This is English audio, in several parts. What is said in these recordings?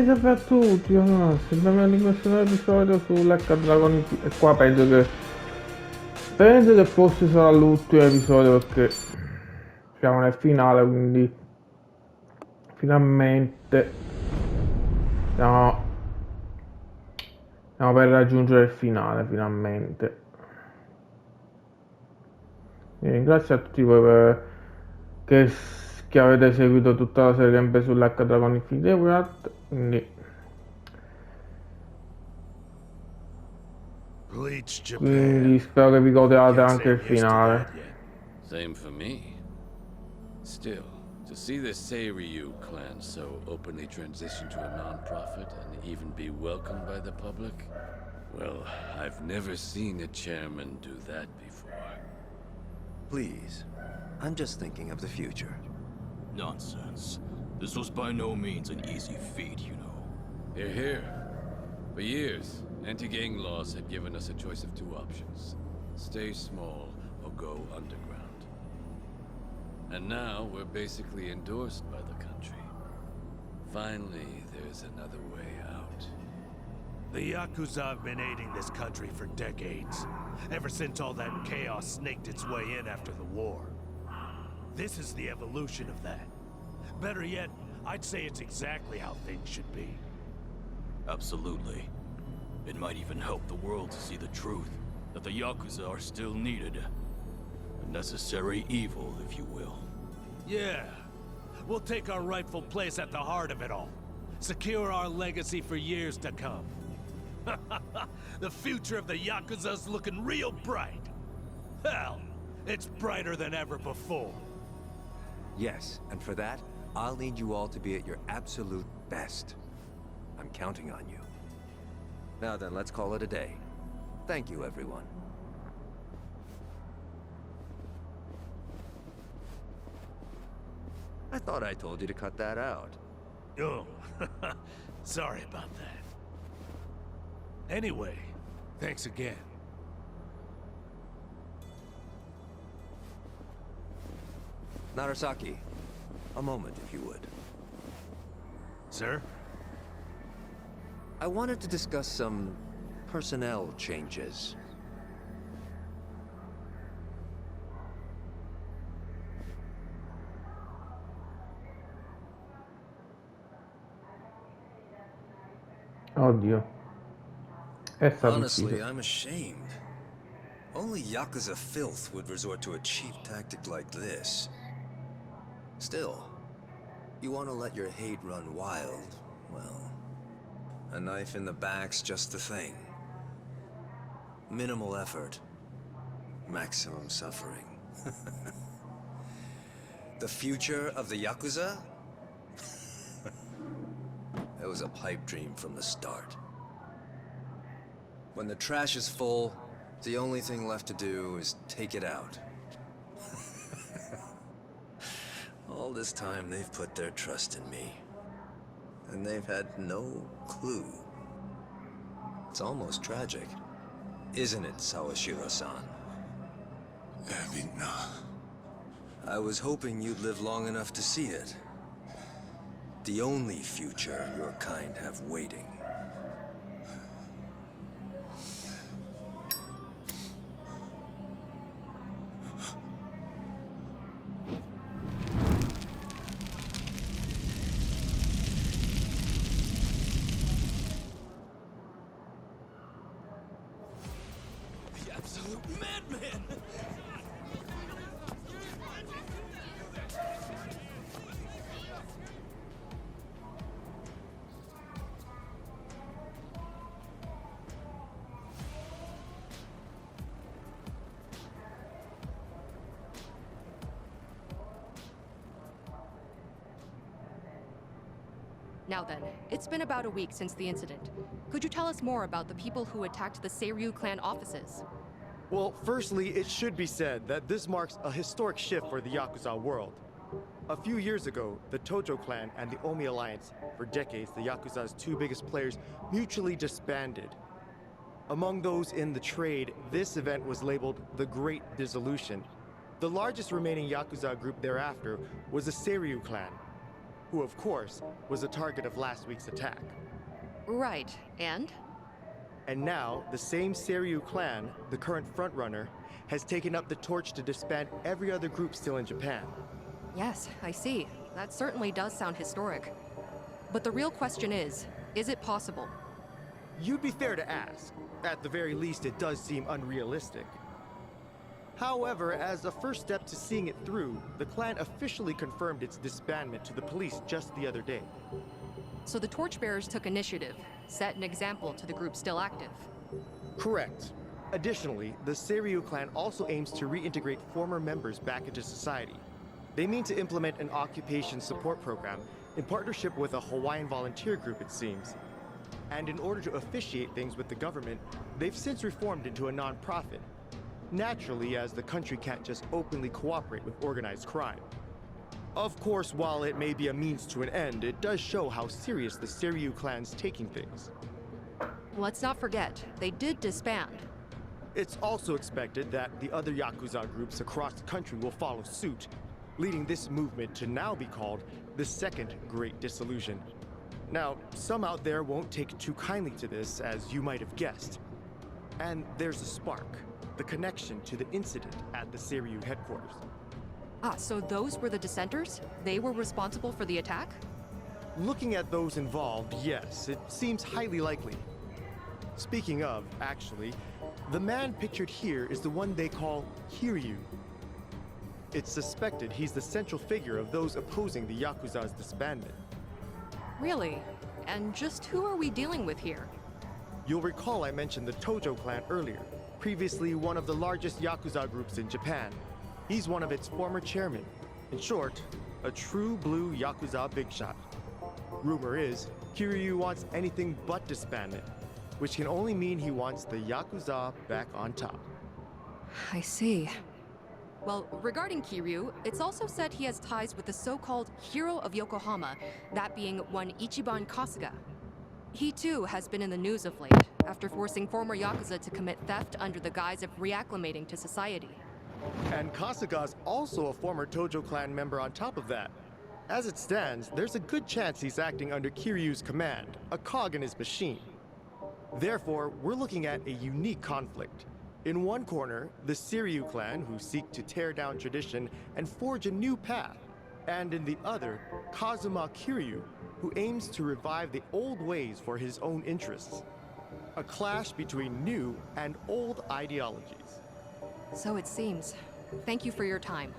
salve a tutti, benvenuti in questo nuovo episodio sull'H Dragon e qua penso che forse sarà l'ultimo episodio perché siamo nel finale, quindi finalmente stiamo per raggiungere il finale, finalmente. E ringrazio a tutti voi che avete seguito tutta la serie sempre sull'H Dragon Infinite, quindi spero che vi godiate anche il finale. Same for me. Still, to see the Seiryu clan so openly transition to a non-profit and even be welcomed by the public, well, I've never seen a chairman do that before. Please, I'm just thinking of the future. Nonsense. This was by no means an easy feat, you know. Hear, hear. For years, anti-gang laws had given us a choice of two options. Stay small or go underground. And now we're basically endorsed by the country. Finally, there's another way out. The Yakuza have been aiding this country for decades. Ever since all that chaos snaked its way in after the war. This is the evolution of that. Better yet, I'd say it's exactly how things should be. Absolutely. It might even help the world to see the truth, that the Yakuza are still needed. A necessary evil, if you will. Yeah. We'll take our rightful place at the heart of it all. Secure our legacy for years to come. The future of the Yakuza's looking real bright. Hell, it's brighter than ever before. Yes, and for that, I'll need you all to be at your absolute best. I'm counting on you. Now then, let's call it a day. Thank you, everyone. I thought I told you to cut that out. Oh, sorry about that. Anyway, thanks again. Narasaki, a moment, if you would. Sir? I wanted to discuss some personnel changes. Oddio. È stato Honestly, ucciso. I'm ashamed. Only Yakuza filth would resort to a cheap tactic like this. Still, you want to let your hate run wild, well, a knife in the back's just the thing. Minimal effort, maximum suffering. The future of the Yakuza? It was a pipe dream from the start. When the trash is full, the only thing left to do is take it out. All this time, they've put their trust in me. And they've had no clue. It's almost tragic. Isn't it, Sawashiro-san? I was hoping you'd live long enough to see it. The only future your kind have waiting. The absolute madman! Now then, it's been about a week since the incident. Could you tell us more about the people who attacked the Seiryu clan offices? Well, firstly, it should be said that this marks a historic shift for the Yakuza world. A few years ago, the Tojo clan and the Omi Alliance, for decades the Yakuza's two biggest players, mutually disbanded. Among those in the trade, this event was labeled the Great Dissolution. The largest remaining Yakuza group thereafter was the Seiryu clan. who of course was the target of last week's attack. Right, and? And now, the same Seiryu clan, the current frontrunner, has taken up the torch to disband every other group still in Japan. Yes, I see. That certainly does sound historic. But the real question is it possible? You'd be fair to ask. At the very least, it does seem unrealistic. However, as a first step to seeing it through, the clan officially confirmed its disbandment to the police just the other day. So the torchbearers took initiative, set an example to the group still active. Correct. Additionally, the Seiryu clan also aims to reintegrate former members back into society. They mean to implement an occupation support program in partnership with a Hawaiian volunteer group, it seems. And in order to officiate things with the government, they've since reformed into a non-profit. Naturally, as the country can't just openly cooperate with organized crime. Of course, while it may be a means to an end, it does show how serious the Seiryu clan's taking things. Let's not forget, they did disband. It's also expected that the other Yakuza groups across the country will follow suit, leading this movement to now be called the Second Great Dissolution. Now, some out there won't take too kindly to this, as you might have guessed. And there's a spark, the connection to the incident at the Seiryu headquarters. Ah, so those were the dissenters? They were responsible for the attack? Looking at those involved, yes, it seems highly likely. Speaking of, actually, the man pictured here is the one they call Kiryu. It's suspected he's the central figure of those opposing the Yakuza's disbandment. Really? And just who are we dealing with here? You'll recall I mentioned the Tojo clan earlier, previously one of the largest Yakuza groups in Japan. He's one of its former chairmen. In short, a true blue Yakuza big shot. Rumor is, Kiryu wants anything but disbandment, which can only mean he wants the Yakuza back on top. I see. Well, regarding Kiryu, it's also said he has ties with the so-called Hero of Yokohama, that being one Ichiban Kasuga. He too has been in the news of late, after forcing former Yakuza to commit theft under the guise of reacclimating to society. And Kasuga's also a former Tojo clan member on top of that. As it stands, there's a good chance he's acting under Kiryu's command, a cog in his machine. Therefore, we're looking at a unique conflict. In one corner, the Seiryu clan, who seek to tear down tradition and forge a new path. And in the other, Kazuma Kiryu, who aims to revive the old ways for his own interests. A clash between new and old ideologies. So it seems. Thank you for your time.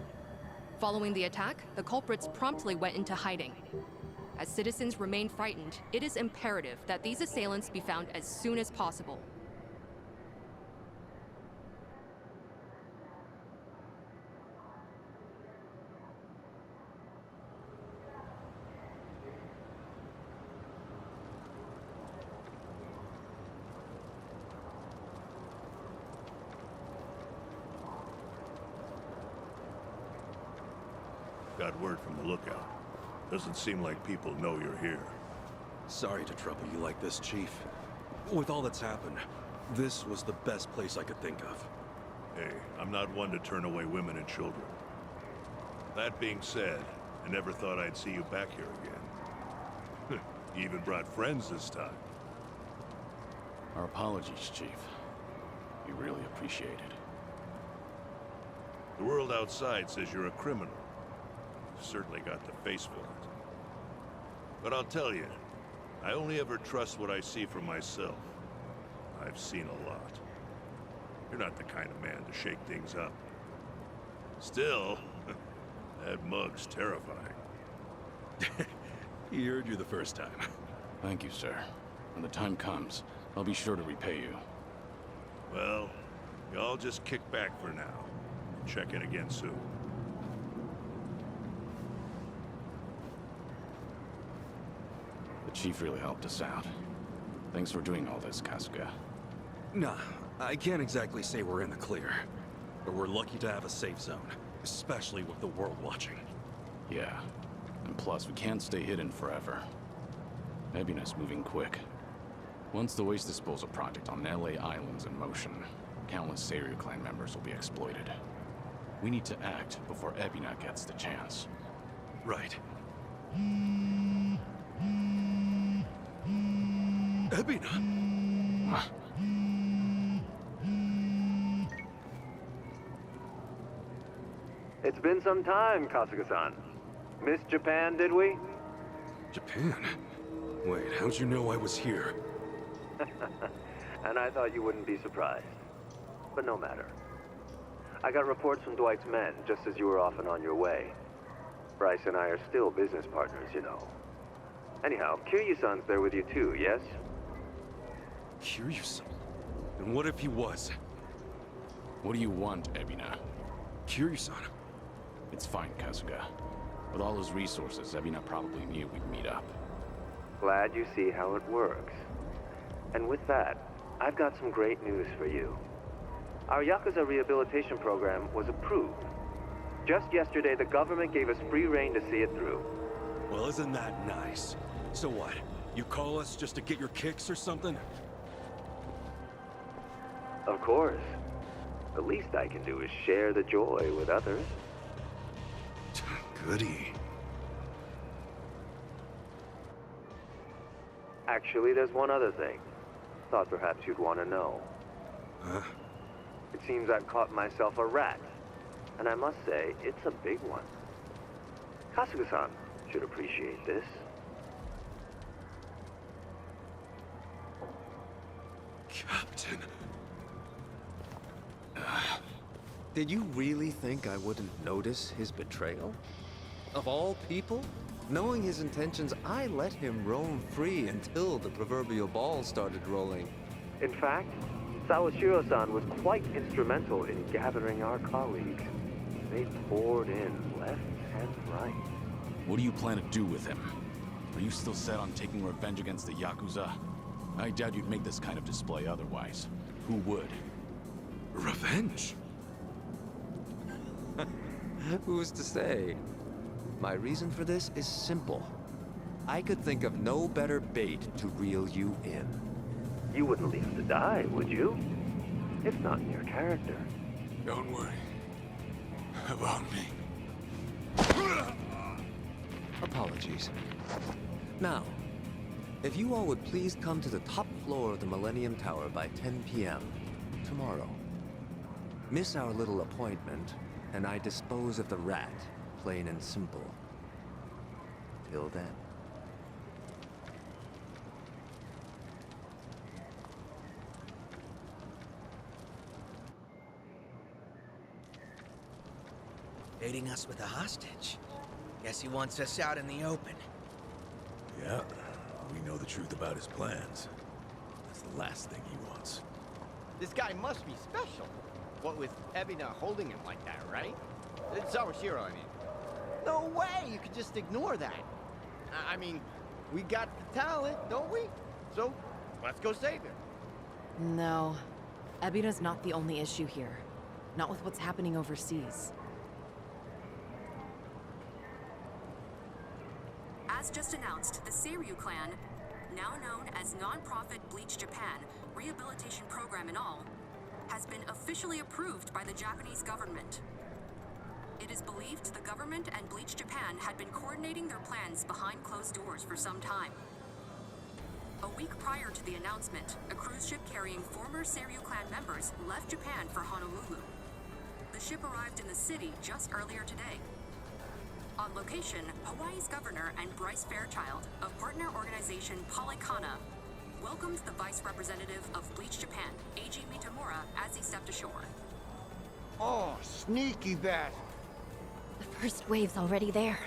Following the attack, the culprits promptly went into hiding. As citizens remain frightened, it is imperative that these assailants be found as soon as possible. Got word from the lookout. Doesn't seem like people know you're here. Sorry to trouble you like this, Chief. With all that's happened, this was the best place I could think of. Hey, I'm not one to turn away women and children. That being said, I never thought I'd see you back here again. You even brought friends this time. Our apologies, Chief. We really appreciate it. The world outside says you're a criminal. You certainly got the face for it. But I'll tell you, I only ever trust what I see for myself. I've seen a lot. You're not the kind of man to shake things up. Still, that mug's terrifying. He heard you the first time. Thank you, sir. When the time comes, I'll be sure to repay you. Well, y'all just kick back for now. Check in again soon. The Chief really helped us out. Thanks for doing all this, Kasuga. Nah, I can't exactly say we're in the clear. But we're lucky to have a safe zone, especially with the world watching. Yeah. And plus, we can't stay hidden forever. Ebina's moving quick. Once the waste disposal project on LA Island's in motion, countless Seiryu clan members will be exploited. We need to act before Ebina gets the chance. Right. Ebina! It's been some time, Kasuga-san. Missed Japan, did we? Japan? Wait, how'd you know I was here? And I thought you wouldn't be surprised. But no matter. I got reports from Dwight's men, just as you were off and on your way. Bryce and I are still business partners, you know. Anyhow, Kiryu-san's there with you too, yes? Kiryu-san? And what if he was? What do you want, Ebina? Kiryu-san? It's fine, Kasuga. With all his resources, Ebina probably knew we'd meet up. Glad you see how it works. And with that, I've got some great news for you. Our Yakuza rehabilitation program was approved. Just yesterday, the government gave us free rein to see it through. Well, isn't that nice? So what? You call us just to get your kicks or something? Of course. The least I can do is share the joy with others. Goody. Actually, there's one other thing. Thought perhaps you'd want to know. Huh? It seems I've caught myself a rat. And I must say, it's a big one. Kasuga-san should appreciate this. Captain. Did you really think I wouldn't notice his betrayal? Of all people? Knowing his intentions, I let him roam free until the proverbial ball started rolling. In fact, Sawashiro-san was quite instrumental in gathering our colleagues. They poured in left and right. What do you plan to do with him? Are you still set on taking revenge against the Yakuza? I doubt you'd make this kind of display otherwise. Who would? Revenge? Who's to say? My reason for this is simple. I could think of no better bait to reel you in. You wouldn't leave him to die, would you? It's not in your character. Don't worry about me. Apologies. Now, if you all would please come to the top floor of the Millennium Tower by 10 p.m. tomorrow. Miss our little appointment, and I dispose of the rat, plain and simple. Till then. Baiting us with a hostage. Guess he wants us out in the open. Yeah, we know the truth about his plans. That's the last thing he wants. This guy must be special. What with Ebina holding him like that, right? It's Sawashiro, I mean. No way you could just ignore that. I mean, we got the talent, don't we? So, let's go save him. No. Ebina's not the only issue here. Not with what's happening overseas. As just announced, the Seiryu clan, now known as non-profit Bleach Japan, rehabilitation program and all, has been officially approved by the Japanese government. It is believed the government and Bleach Japan had been coordinating their plans behind closed doors for some time. A week prior to the announcement, a cruise ship carrying former Seiryu clan members left Japan for Honolulu. The ship arrived in the city just earlier today. On location, Hawaii's governor and Bryce Fairchild of partner organization Polycana welcomed the vice representative of Bleach Japan, Eiji Mitamura, as he stepped ashore. Oh, sneaky bastard. The first wave's already there.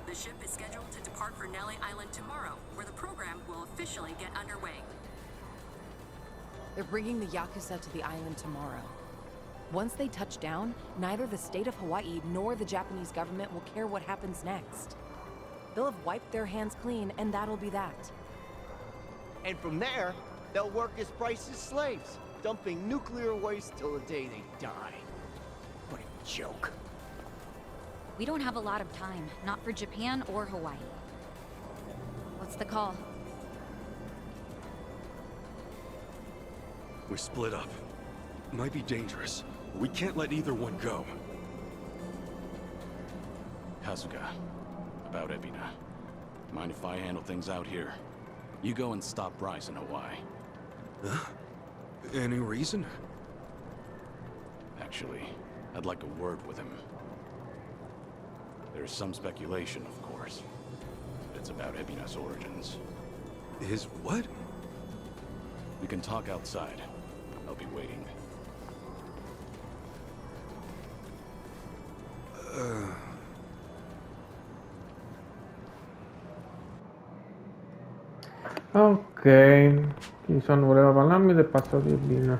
The ship is scheduled to depart for Nelly Island tomorrow, where the program will officially get underway. They're bringing the Yakuza to the island tomorrow. Once they touch down, neither the state of Hawaii nor the Japanese government will care what happens next. They'll have wiped their hands clean, and that'll be that. And from there, they'll work as Bryce's slaves, dumping nuclear waste till the day they die. What a joke. We don't have a lot of time, not for Japan or Hawaii. What's the call? We split up. Might be dangerous. We can't let either one go. Kasuga, about Ebina. Mind if I handle things out here? You go and stop Bryce in Hawaii. Huh? Any reason? Actually, I'd like a word with him. There's some speculation, of course. It's about Ebina's origins. His what? We can talk outside. I'll be waiting. Ok, chi sono? Voleva parlarmi del passato di Bin.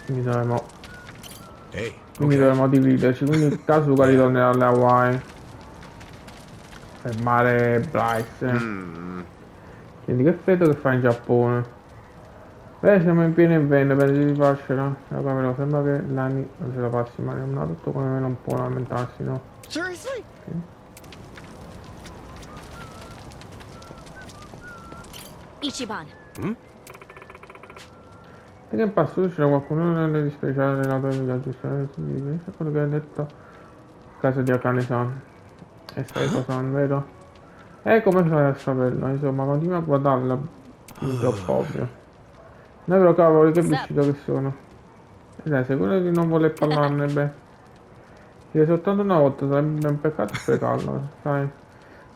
Quindi dovremmo dividerci. Quindi Kasuga ritornerà alle Hawaii. Fermare Bryce. Quindi che freddo che fa in Giappone. Beh, siamo in pieno inverno, pensi di farcela? Però sembra che l'anni non se la passi male, ma tutto come me non può lamentarsi, no? Seriously? Okay. Ichiban. E che in passato c'era qualcuno nelle speciali della tua vita, giusto? È quello che ha detto il caso di Akane-san. E Seiko-san, vero? E come fai a saperlo? Insomma, continua a guardarla troppo ovvio. No però cavolo, che vestito che sono. E dai, sicuro di non voler parlarne, beh. Dire soltanto una volta sarebbe un peccato sprecarlo, sai.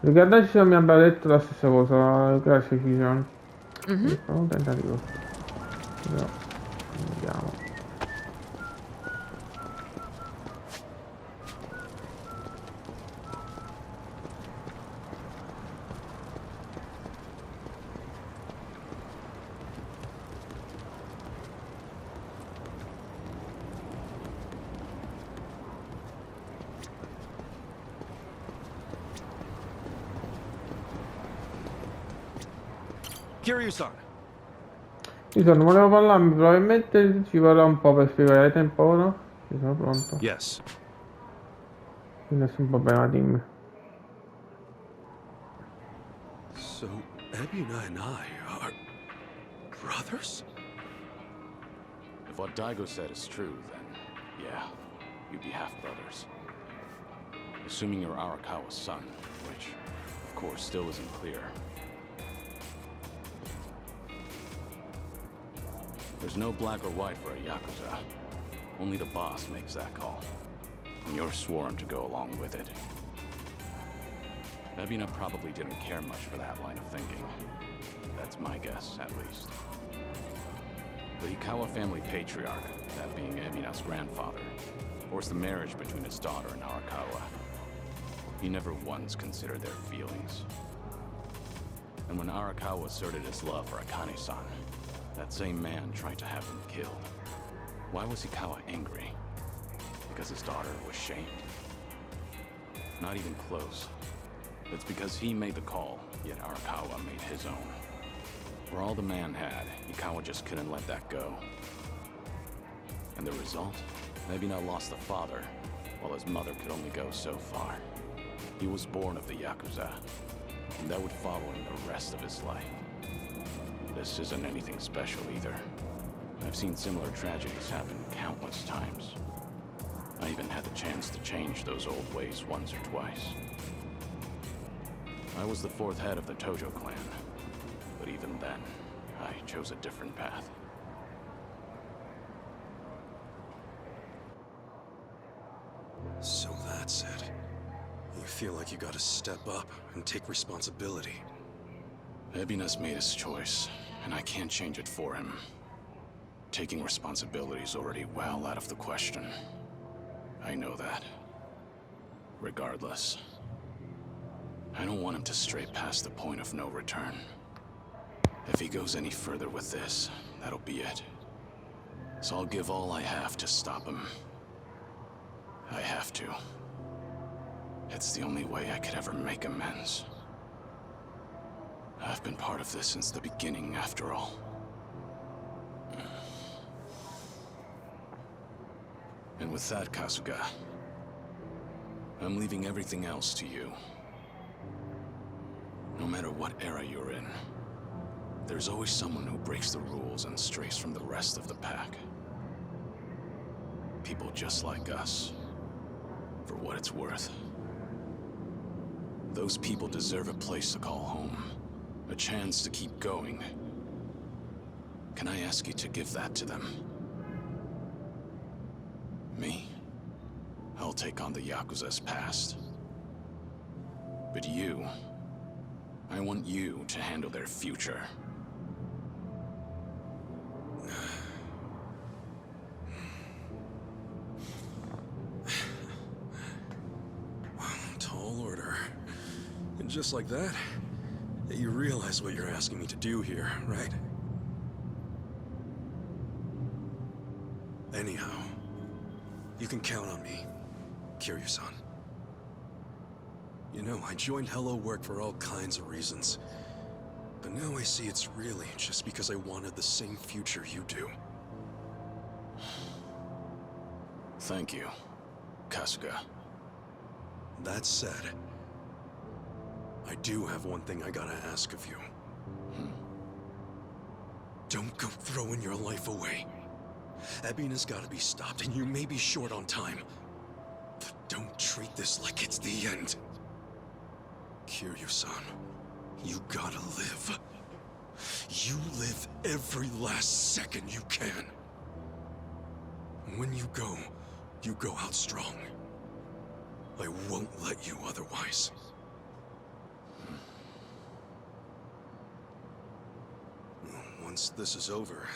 Ricordaci se mi abbia detto la stessa cosa, grazie Kishon. Famo un tentativo. Però, vediamo. Kiryu-san. Ci sono, volevo parlarmi, probabilmente ci vorrà un po' per spiegare. Hai tempo ora? Ci sono pronto. Yes. Nessun problema, dimmi. So, Ebina and I are brothers? If what Daigo said is true, then yeah, you'd be half-brothers. Assuming you're Arakawa's son, which, of course, still isn't clear. There's no black or white for a Yakuza. Only the boss makes that call. And you're sworn to go along with it. Ebina probably didn't care much for that line of thinking. That's my guess, at least. The Ikawa family patriarch, that being Ebina's grandfather, forced the marriage between his daughter and Arakawa. He never once considered their feelings. And when Arakawa asserted his love for Akane-san, that same man tried to have him killed. Why was Ikawa angry? Because his daughter was shamed? Not even close. It's because he made the call, yet Arakawa made his own. For all the man had, Ikawa just couldn't let that go. And the result? Ebina lost the father, while his mother could only go so far. He was born of the Yakuza, and that would follow him the rest of his life. This isn't anything special either. I've seen similar tragedies happen countless times. I even had the chance to change those old ways once or twice. I was the fourth head of the Tojo clan, but even then, I chose a different path. So that's it. You feel like you gotta step up and take responsibility. Ebina's made his choice, and I can't change it for him. Taking responsibility is already well out of the question. I know that. Regardless, I don't want him to stray past the point of no return. If he goes any further with this, that'll be it. So I'll give all I have to stop him. I have to. It's the only way I could ever make amends. I've been part of this since the beginning, after all. And with that, Kasuga, I'm leaving everything else to you. No matter what era you're in, there's always someone who breaks the rules and strays from the rest of the pack. People just like us. For what it's worth. Those people deserve a place to call home. A chance to keep going. Can I ask you to give that to them? Me? I'll take on the Yakuza's past. But you... I want you to handle their future. Tall order. And just like that, you realize what you're asking me to do here, right? Anyhow, you can count on me, Kiryu-san. You know, I joined Hello Work for all kinds of reasons. But now I see it's really just because I wanted the same future you do. Thank you, Kasuga. That said, I do have one thing I gotta ask of you. Don't go throwing your life away. Ebina's gotta be stopped, and you may be short on time. But don't treat this like it's the end. Kiryu-san, you gotta live. You live every last second you can. When you go out strong. I won't let you otherwise. Once this is over,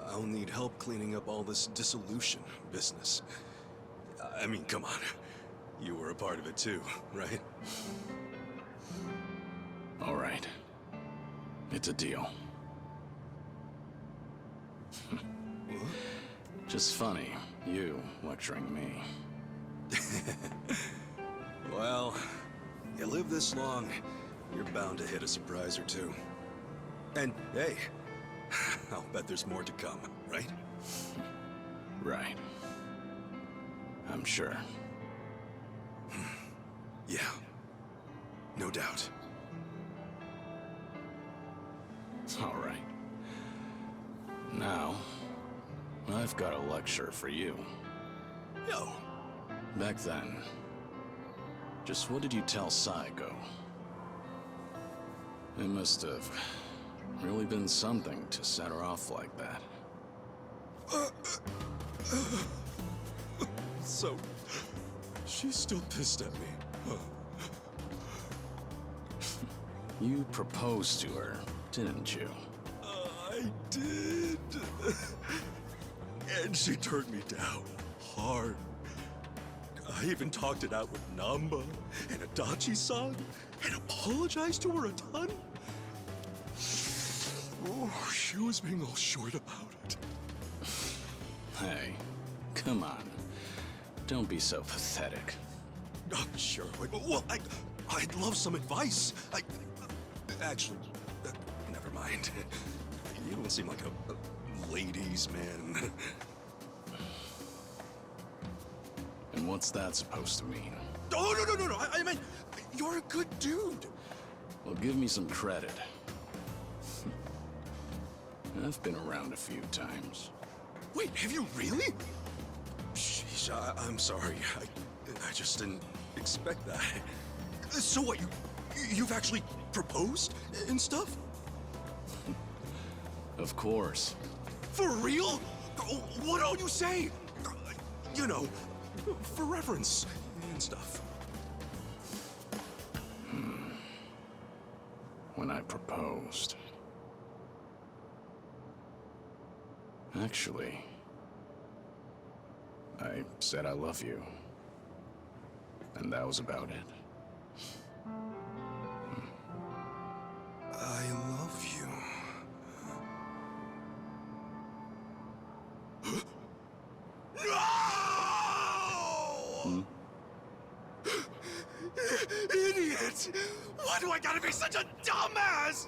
I'll need help cleaning up all this dissolution business. I mean, come on. You were a part of it too, right? All right. It's a deal. Just funny, you lecturing me. Well, you live this long, you're bound to hit a surprise or two. And hey, I'll bet there's more to come, right? Right. I'm sure. Yeah, no doubt. All right. Now, I've got a lecture for you. Yo. Back then, just what did you tell Saigo? It must have really been something to set her off like that. So, she's still pissed at me, huh? You proposed to her, didn't you? I did. And she turned me down hard. I even talked it out with Namba and Adachi-san and apologized to her a ton. Oh, she was being all short about it. Hey, come on. Don't be so pathetic. Oh, sure. Well, I'd love some advice. Actually, never mind. You don't seem like a ladies' man. And what's that supposed to mean? Oh, no. I mean, you're a good dude. Well, give me some credit. I've been around a few times. Wait, have you really? Sheesh, I'm sorry. I just didn't expect that. So what, you've actually proposed and stuff? Of course. For real? What all you say? You know, for reference and stuff. When I proposed. Actually, I said I love you. And that was about it. I love you. No! Idiot! Why do I gotta be such a dumbass?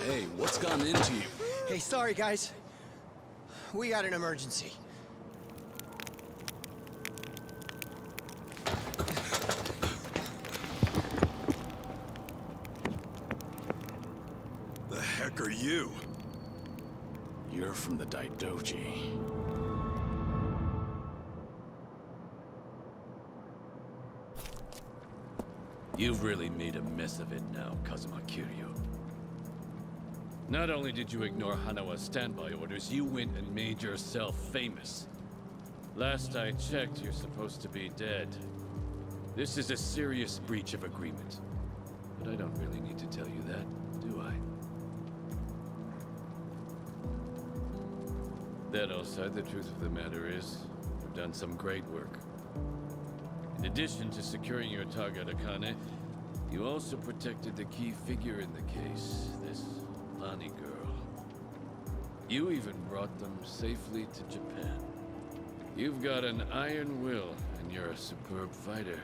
Hey, what's gone into you? Hey, sorry, guys. We got an emergency. The heck are you? You're from the Daidoji. You've really made a mess of it now, Kazuma Kiryu. Not only did you ignore Hanawa's standby orders, you went and made yourself famous. Last I checked, you're supposed to be dead. This is a serious breach of agreement. But I don't really need to tell you that, do I? That aside, the truth of the matter is, you've done some great work. In addition to securing your target Akane, you also protected the key figure in the case, this Lani girl. You even brought them safely to Japan. You've got an iron will, and you're a superb fighter.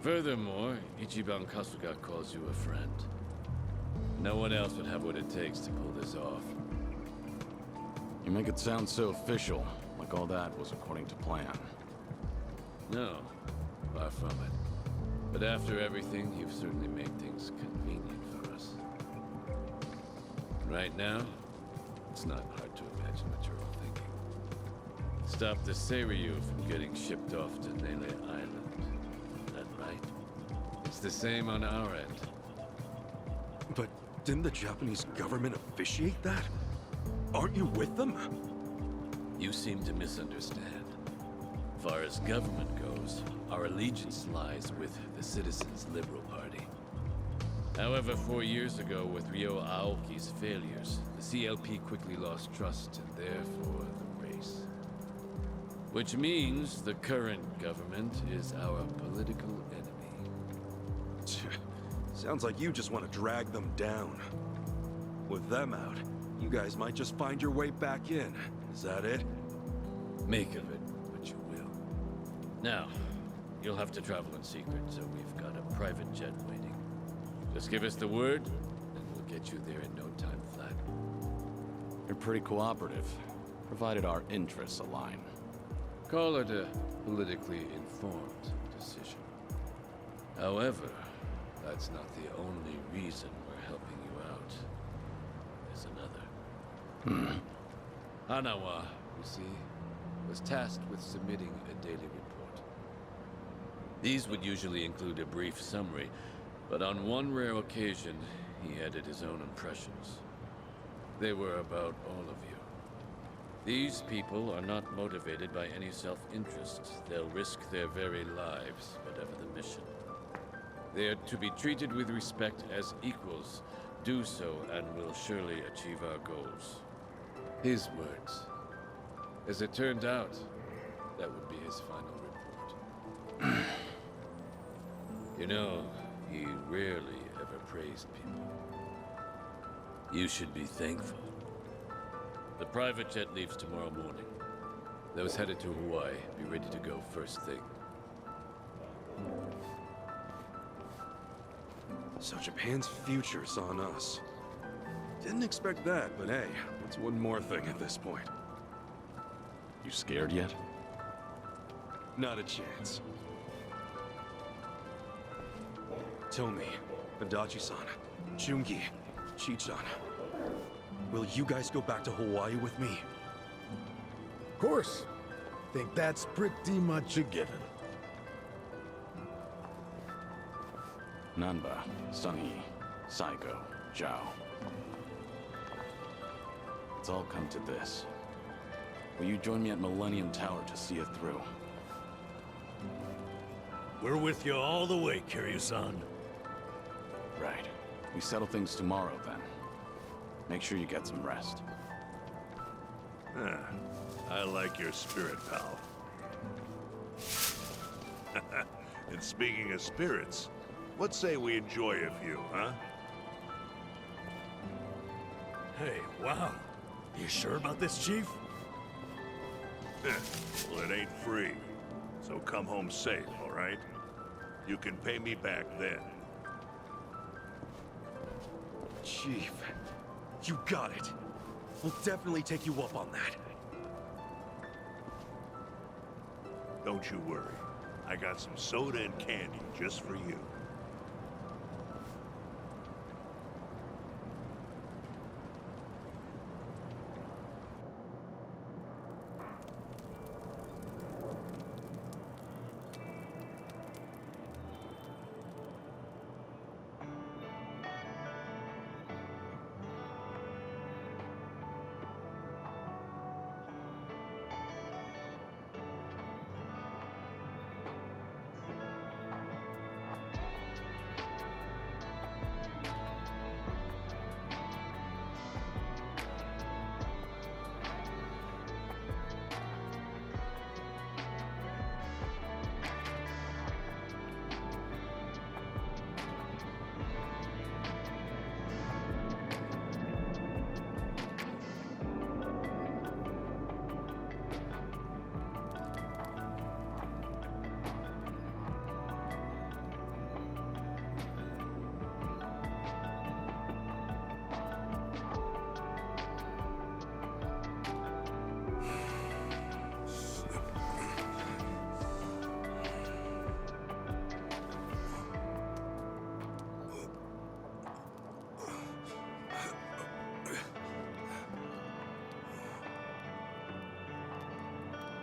Furthermore, Ichiban Kasuga calls you a friend. No one else would have what it takes to pull this off. You make it sound so official, like all that was according to plan. No, far from it. But after everything, you've certainly made things convenient for us. Right now, it's not hard to imagine what you're all thinking. Stop the Seiryu from getting shipped off to Nele Island. Is that right? It's the same on our end. But didn't the Japanese government officiate that? Aren't you with them? You seem to misunderstand. Far as government goes, our allegiance lies with the Citizens' Liberal Party. However, 4 years ago, with Ryo Aoki's failures, the CLP quickly lost trust and therefore the race. Which means the current government is our political enemy. Sounds like you just want to drag them down. With them out, you guys might just find your way back in. Is that it? Make of it what you will. Now, you'll have to travel in secret, so we've got a private jet waiting. Just give us the word, and we'll get you there in no time flat. You're pretty cooperative, provided our interests align. Call it a politically informed decision. However, that's not the only reason we're helping you out. There's another. Hanawa, you see, was tasked with submitting a daily report. These would usually include a brief summary, but on one rare occasion, he added his own impressions. They were about all of you. These people are not motivated by any self-interest. They'll risk their very lives, whatever the mission. They are to be treated with respect as equals. Do so, and we'll surely achieve our goals. His words. As it turned out, that would be his final report. You know, he rarely ever praised people. You should be thankful. The private jet leaves tomorrow morning. Those headed to Hawaii, be ready to go first thing. So Japan's future's on us. Didn't expect that, but hey, what's one more thing at this point? You scared yet? Not a chance. Tomi, Adachi-san, Jungi, Chi-chan. Will you guys go back to Hawaii with me? Of course. Think that's pretty much a given. Nanba, Sunhee, Saigo, Zhao. It's all come to this. Will you join me at Millennium Tower to see it through? We're with you all the way, Kiryu-san. Right. We settle things tomorrow, then. Make sure you get some rest. I like your spirit, pal. And speaking of spirits, what say we enjoy a few, huh? Hey, wow. You sure about this, Chief? Well, it ain't free. So come home safe, all right? You can pay me back then. Chief, you got it. We'll definitely take you up on that. Don't you worry. I got some soda and candy just for you.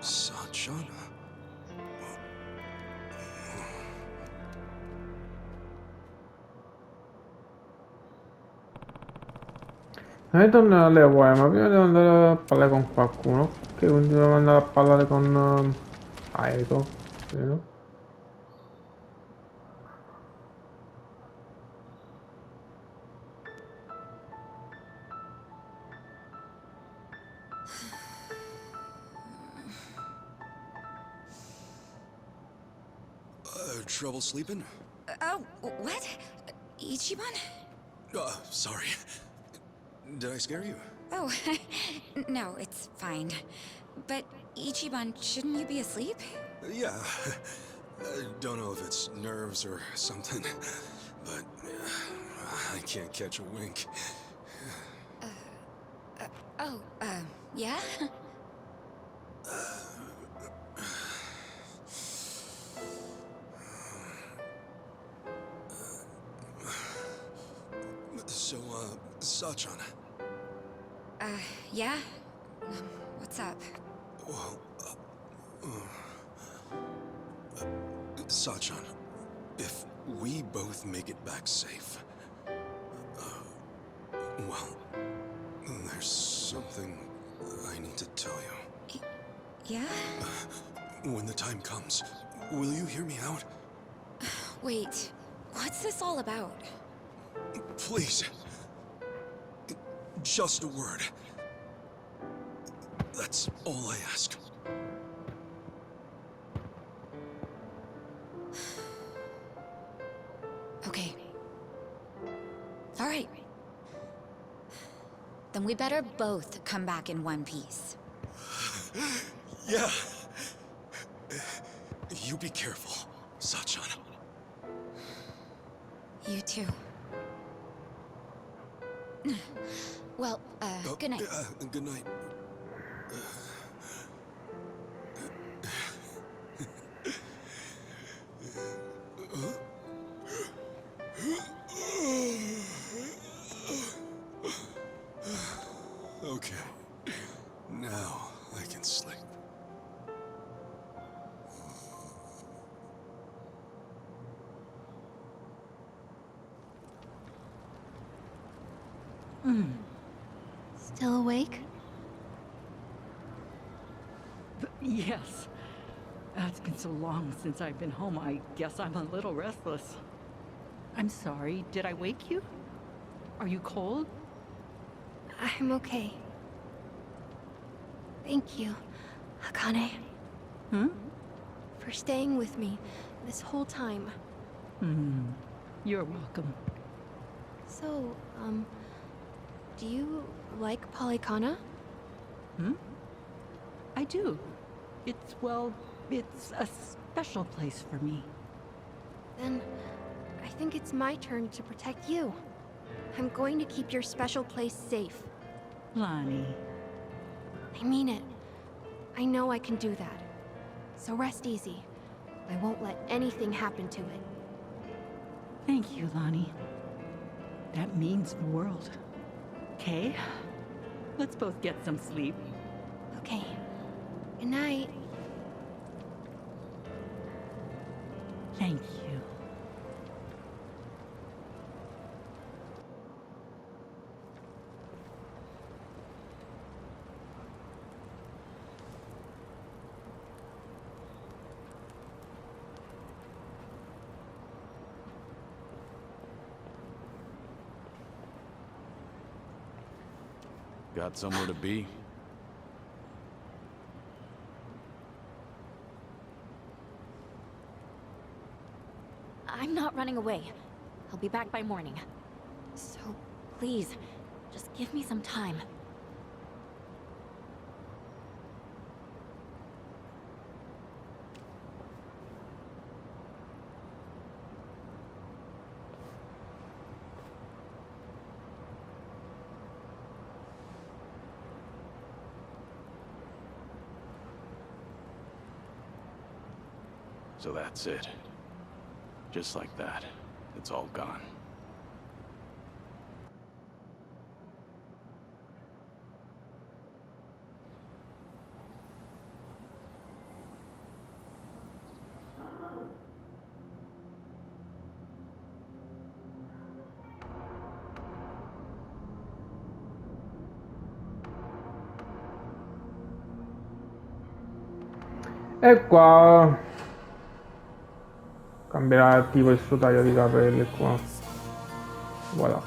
Sachana. Tornare alle Hawaii, ma prima devo andare a parlare con qualcuno. Ok, quindi devo andare a parlare con Aiko, credo. Trouble sleeping? Oh, what? Ichiban? Sorry. Did I scare you? Oh, no, it's fine. But Ichiban, shouldn't you be asleep? Yeah. I don't know if it's nerves or something, but I can't catch a wink. Yeah? So, Sachana. Yeah? What's up? Well, Sachan, if we both make it back safe, well, there's something I need to tell you. Yeah? When the time comes, will you hear me out? Wait, what's this all about? Please. Just a word. That's all I ask. Okay. All right. Then we better both come back in one piece. Yeah. You be careful, Sachan. You too. Well, good night. Good night. Okay. Now I can sleep. Still awake? Yes. It's been so long since I've been home, I guess I'm a little restless. I'm sorry, did I wake you? Are you cold? I'm okay. Thank you, Akane. For staying with me this whole time. You're welcome. So, do you like Polycana? I do. It's a special place for me. Then, I think it's my turn to protect you. I'm going to keep your special place safe. Lonnie. I mean it. I know I can do that. So rest easy. I won't let anything happen to it. Thank you, Lonnie. That means the world. Okay? Let's both get some sleep. Okay. Good night. Thank you. Got somewhere to be? I'm not running away. I'll be back by morning. So, please, just give me some time. So that's it. Just like that, it's all gone. E qua cambierà tipo il suo taglio di capelli qua. Voilà.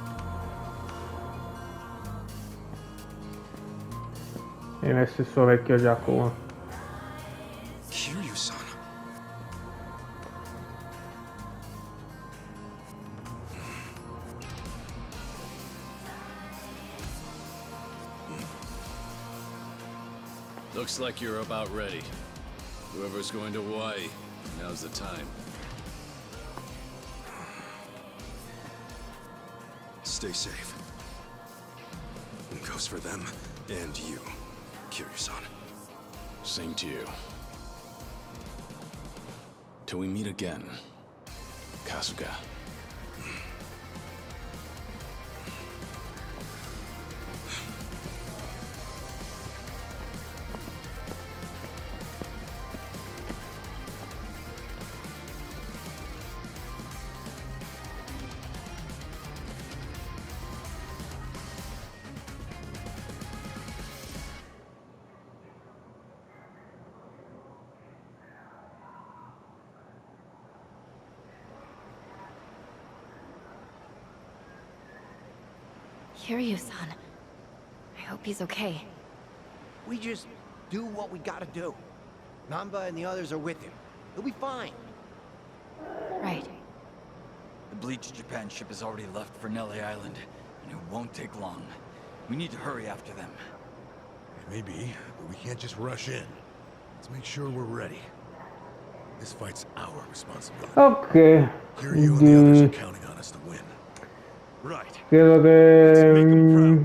E messo il suo vecchio giacco. Kiryu-san. Looks like you're about ready. Whoever's going to Hawaii, now's the time. Stay safe. Goes for them and you, Kiryu-san. Same to you. Till we meet again, Kasuga. Kiryu-san. I hope he's okay. We just do what we gotta do. Namba and the others are with him. He'll be fine. Right. The Bleach Japan ship has already left for Nelly Island, and it won't take long. We need to hurry after them. Maybe, but we can't just rush in. Let's make sure we're ready. This fight's our responsibility. Ok, Kiryu and the others are counting on us to win. Right. credo che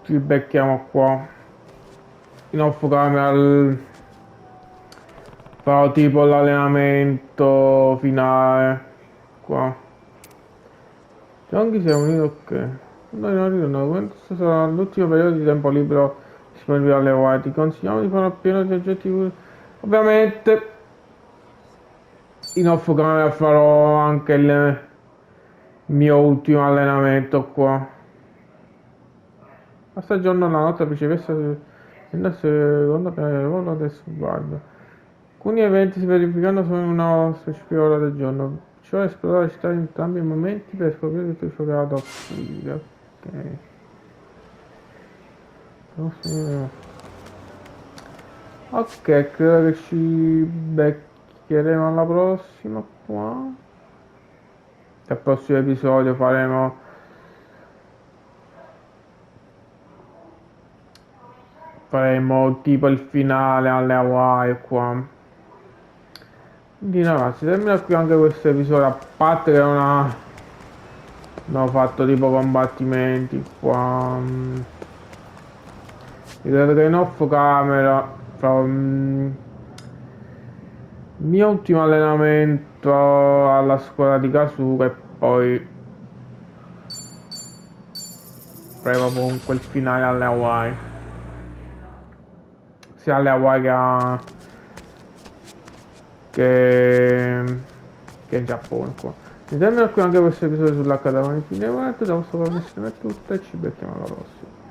ci becchiamo qua in off camera. Farò tipo l'allenamento finale qua. Giochi si è unito, ok. Noi non ritorno, questo sarà l'ultimo periodo di tempo libero disponibile alle Hawaii. Ti consigliamo di fare pieno di oggetti. Ovviamente in off camera farò anche il mio ultimo allenamento qua. A sta giorno la notte viceversa nella seconda piana adesso guardo. Alcuni eventi si verificano solo in una specifica ora del giorno. Cioè esplorare la città in entrambi i momenti per scoprire tutto ciò che ha da offrire. Ok. Ok, credo che ci beccheremo alla prossima qua. Nel prossimo episodio faremo tipo il finale alle Hawaii qua. Quindi ragazzi, termina qui anche questo episodio, a parte che non ho fatto tipo combattimenti qua. Credo che in off camera farò il mio ultimo allenamento alla scuola di Kasuga e poi faremo comunque il finale alle Hawaii, sia alle Hawaii che in Giappone qua. Mi termina qui anche questo episodio sull'Accademia Infinita. Da questo connessione è tutto e ci becchiamo alla prossima.